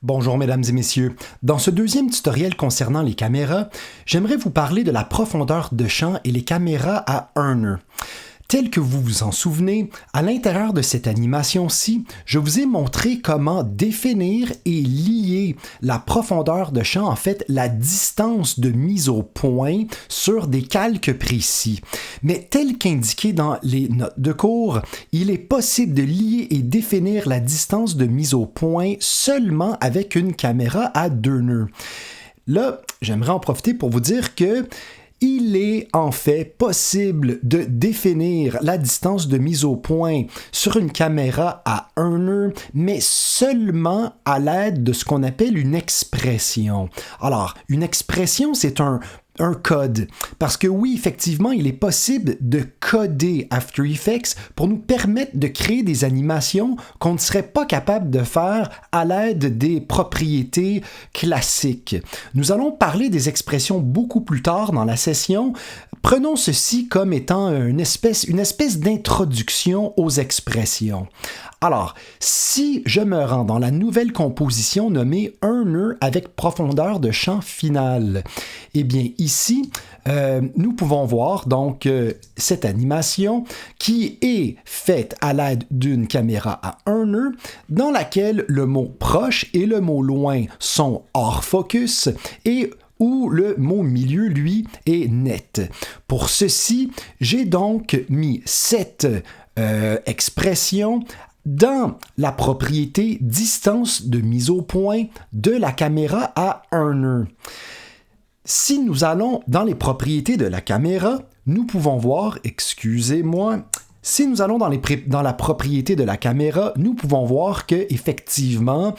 Bonjour mesdames et messieurs. Dans ce deuxième tutoriel concernant les caméras, j'aimerais vous parler de la profondeur de champ et les caméras à Earner. Tel que vous vous en souvenez, à l'intérieur de cette animation-ci, je vous ai montré comment définir et lier la profondeur de champ, en fait la distance de mise au point sur des calques précis. Mais tel qu'indiqué dans les notes de cours, il est possible de lier et définir la distance de mise au point seulement avec une caméra à 2 nœuds. Là, j'aimerais en profiter pour vous dire que il est en fait possible de définir la distance de mise au point sur une caméra à 1 nœud, mais seulement à l'aide de ce qu'on appelle une expression. Alors, une expression, c'est un code. Parce que oui, effectivement, il est possible de coder After Effects pour nous permettre de créer des animations qu'on ne serait pas capable de faire à l'aide des propriétés classiques. Nous allons parler des expressions beaucoup plus tard dans la session. Prenons ceci comme étant une espèce d'introduction aux expressions. Alors, si je me rends dans la nouvelle composition nommée un nœud avec profondeur de champ finale, eh bien ici, nous pouvons voir donc cette animation qui est faite à l'aide d'une caméra à un nœud dans laquelle le mot proche et le mot loin sont hors focus et où le mot milieu, lui, est net. Pour ceci, j'ai donc mis cette expression dans la propriété distance de mise au point de la caméra à un nœud. Si nous allons dans les propriétés de la caméra, nous pouvons voir, si nous allons dans la propriété de la caméra, nous pouvons voir qu'effectivement,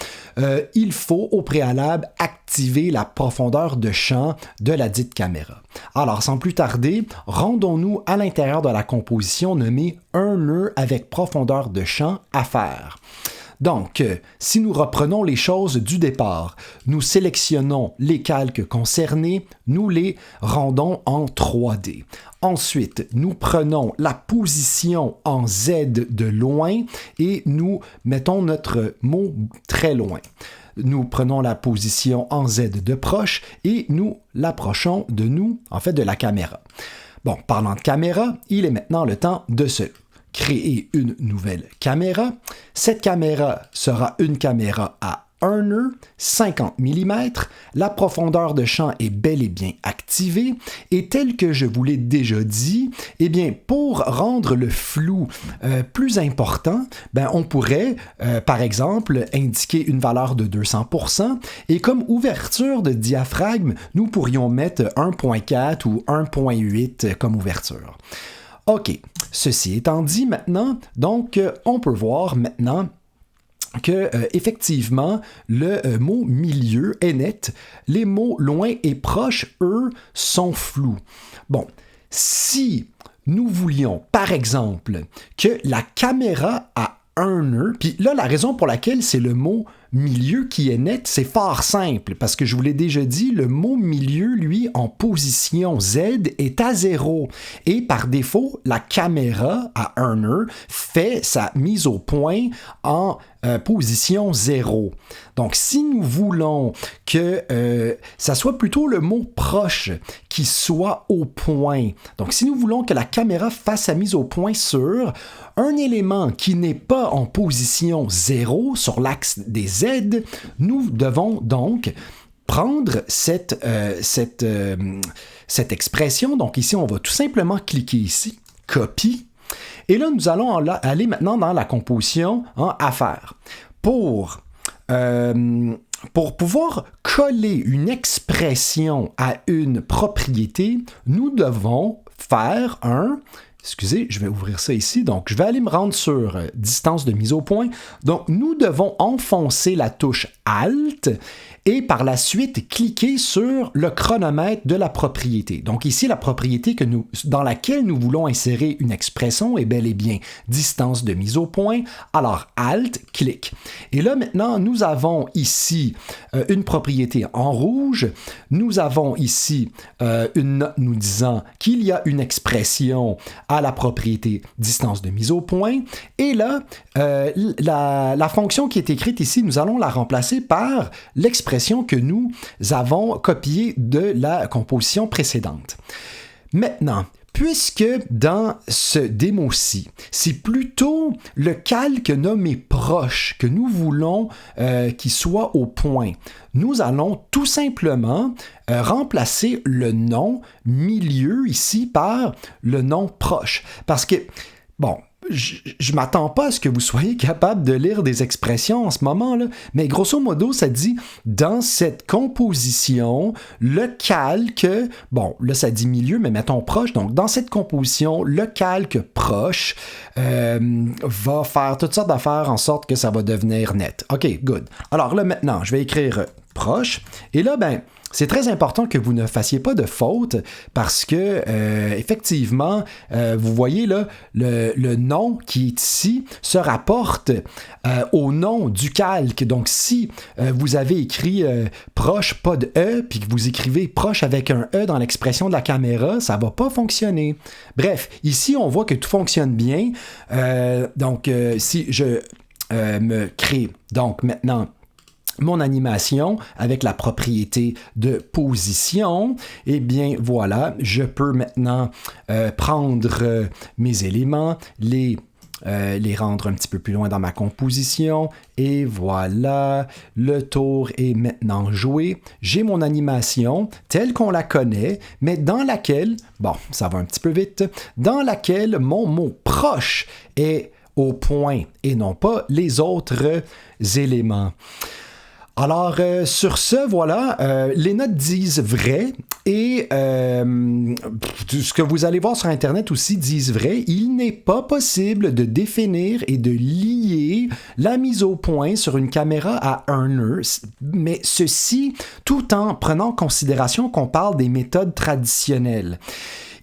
il faut au préalable activer la profondeur de champ de la dite caméra. Alors, sans plus tarder, rendons-nous à l'intérieur de la composition nommée un nœud avec profondeur de champ à faire. Donc, si nous reprenons les choses du départ, nous sélectionnons les calques concernés, nous les rendons en 3D. Ensuite, nous prenons la position en Z de loin et nous mettons notre mot très loin. Nous prenons la position en Z de proche et nous l'approchons de la caméra. Bon, parlant de caméra, il est maintenant le temps de se créer une nouvelle caméra. Cette caméra sera une caméra à 1 nœud, 50 mm. La profondeur de champ est bel et bien activée. Et tel que je vous l'ai déjà dit, eh bien, pour rendre le flou plus important, on pourrait, par exemple, indiquer une valeur de 200%. Et comme ouverture de diaphragme, nous pourrions mettre 1.4 ou 1.8 comme ouverture. OK. Ceci étant dit maintenant, donc on peut voir maintenant que effectivement le mot milieu est net, les mots loin et proche, eux, sont flous. Bon, si nous voulions, par exemple, que la caméra a un nœud, puis là, la raison pour laquelle c'est le mot milieu qui est net, c'est fort simple, parce que je vous l'ai déjà dit, le mot milieu, lui, en position Z, est à 0. Et par défaut, la caméra à un nœud fait sa mise au point en position 0. Donc, si nous voulons que ça soit plutôt le mot proche qui soit au point, donc si nous voulons que la caméra fasse sa mise au point sur un élément qui n'est pas en position 0 sur l'axe des Z, nous devons donc prendre cette expression. Donc ici, on va tout simplement cliquer ici, copie. Et là, nous allons aller maintenant dans la composition en affaires. Pour pouvoir coller une expression à une propriété, nous devons faire Excusez, je vais ouvrir ça ici. Donc, je vais aller me rendre sur distance de mise au point. Donc, nous devons enfoncer la touche Alt et par la suite cliquer sur le chronomètre de la propriété. Donc ici, la propriété dans laquelle nous voulons insérer une expression est bel et bien distance de mise au point. Alors Alt, clic. Et là maintenant, nous avons ici une propriété en rouge. Nous avons ici une note nous disant qu'il y a une expression à la propriété distance de mise au point. Et là, la fonction qui est écrite ici, nous allons la remplacer par l'expression que nous avons copiée de la composition précédente. Maintenant, puisque dans ce démo-ci, c'est plutôt le calque nommé proche que nous voulons qu'il soit au point, nous allons tout simplement remplacer le nom milieu ici par le nom proche. Parce que, bon, je m'attends pas à ce que vous soyez capable de lire des expressions en ce moment, là, mais grosso modo, ça dit dans cette composition, le calque, bon, là ça dit milieu, mais mettons proche, donc dans cette composition, le calque proche va faire toutes sortes d'affaires en sorte que ça va devenir net. OK, good. Alors là maintenant, je vais écrire proche, et là, ben, c'est très important que vous ne fassiez pas de faute parce que, effectivement, vous voyez là, le nom qui est ici se rapporte au nom du calque. Donc, si vous avez écrit proche, pas de E, puis que vous écrivez proche avec un E dans l'expression de la caméra, ça ne va pas fonctionner. Bref, ici, on voit que tout fonctionne bien. Donc, si je me crée, donc maintenant, mon animation avec la propriété de position, eh bien voilà, je peux maintenant prendre mes éléments, les rendre un petit peu plus loin dans ma composition, et voilà, le tour est maintenant joué. J'ai mon animation telle qu'on la connaît, mais dans laquelle, bon, ça va un petit peu vite, dans laquelle mon mot proche est au point et non pas les autres éléments. Alors, sur ce, voilà, les notes disent vrai et ce que vous allez voir sur Internet aussi disent vrai. Il n'est pas possible de définir et de lier la mise au point sur une caméra à un nœud, mais ceci tout en prenant en considération qu'on parle des méthodes traditionnelles.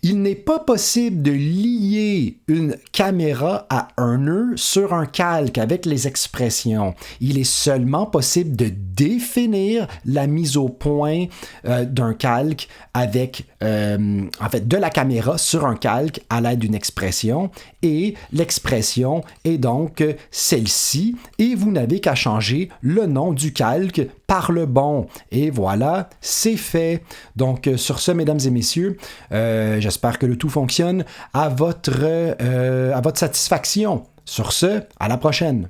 Il n'est pas possible de lier une caméra à un nœud sur un calque avec les expressions. Il est seulement possible de définir la mise au point d'un calque avec, de la caméra sur un calque à l'aide d'une expression. Et l'expression est donc celle-ci. Et vous n'avez qu'à changer le nom du calque par le bon. Et voilà, c'est fait. Donc, sur ce, mesdames et messieurs, j'espère que le tout fonctionne à votre satisfaction. Sur ce, à la prochaine.